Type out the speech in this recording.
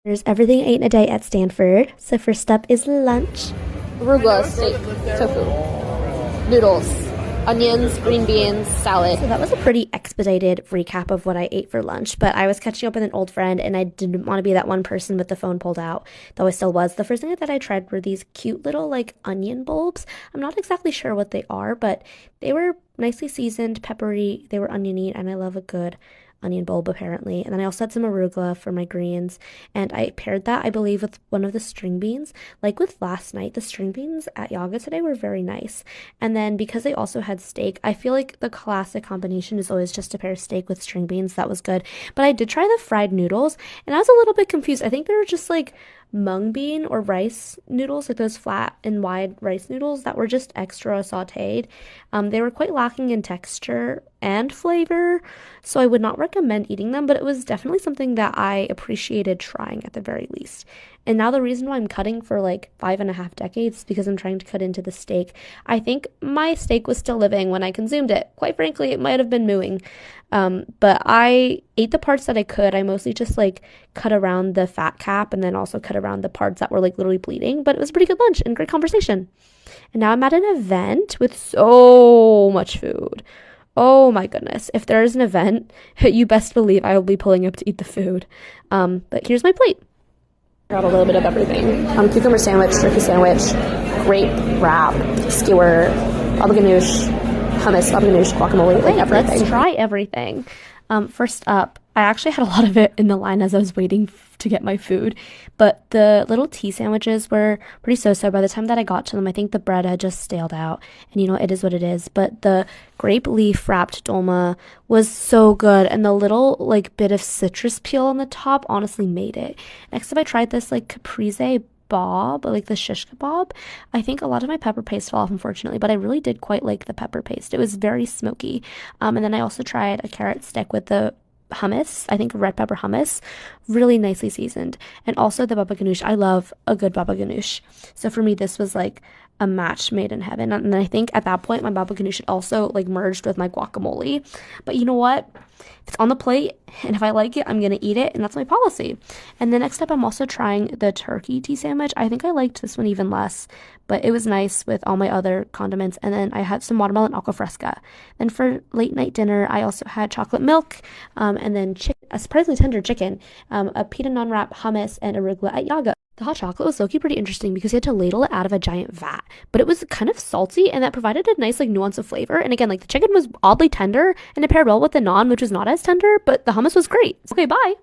There's everything I ate in a day at Stanford. So first up is lunch. Arugula, steak, tofu, noodles, onions, green beans, salad. So that was a pretty expedited recap of what I ate for lunch, but I was catching up with an old friend and I didn't want to be that one person with the phone pulled out, though I still was. The first thing that I tried were these cute little like onion bulbs. I'm not exactly sure what they are, but they were nicely seasoned, peppery, they were oniony, and I love a good onion bulb apparently. And then I also had some arugula for my greens, and I paired that, I believe, with one of the string beans. Like with last night, the string beans at Yaga today were very nice. And then because they also had steak, I feel like the classic combination is always just to pair steak with string beans. That was good. But I did try the fried noodles, and I was a little bit confused. I think they were just like mung bean or rice noodles, like those flat and wide rice noodles that were just extra sauteed. They were quite lacking in texture and flavor, so I would not recommend eating them, but it was definitely something that I appreciated trying at the very least. And now the reason why I'm cutting for like 5.5 decades is because I'm trying to cut into the steak. I think my steak was still living when I consumed it. Quite frankly, it might have been mooing. But I ate the parts that I could. I mostly just like cut around the fat cap and then also cut around the parts that were like literally bleeding. But it was a pretty good lunch and great conversation. And now I'm at an event with so much food. Oh my goodness. If there is an event, you best believe I will be pulling up to eat the food. But here's my plate. Got a little bit of everything. Cucumber sandwich, turkey sandwich, grape wrap, skewer, baba ganoush, hummus, baba ganoush, guacamole, like everything. Let's try everything. First up, I actually had a lot of it in the line as I was waiting to get my food, but the little tea sandwiches were pretty so-so. By the time that I got to them, I think the bread had just staled out, and you know, it is what it is. But the grape leaf wrapped dolma was so good, and the little like bit of citrus peel on the top honestly made it. Next up, I tried this like caprese bob, like the shish kebab. I think a lot of my pepper paste fell off, unfortunately, but I really did quite like the pepper paste. It was very smoky. And then I also tried a carrot stick with the hummus, I think red pepper hummus, really nicely seasoned. And also the baba ganoush. I love a good baba ganoush. So for me, this was like a match made in heaven. And then I think at that point, my baba ganoush had also like merged with my guacamole. But you know what? It's on the plate, and if I like it, I'm gonna eat it, and that's my policy. And then next up, I'm also trying the turkey tea sandwich. I think I liked this one even less, but it was nice with all my other condiments. And then I had some watermelon aqua fresca. Then for late night dinner, I also had chocolate milk, and then a surprisingly tender chicken, a pita non-wrap hummus, and arugula at Yaga. The hot chocolate was low-key pretty interesting because you had to ladle it out of a giant vat, but it was kind of salty, and that provided a nice like nuance of flavor. And again, like the chicken was oddly tender, and it paired well with the naan, which was not as tender, but the hummus was great. Okay, bye.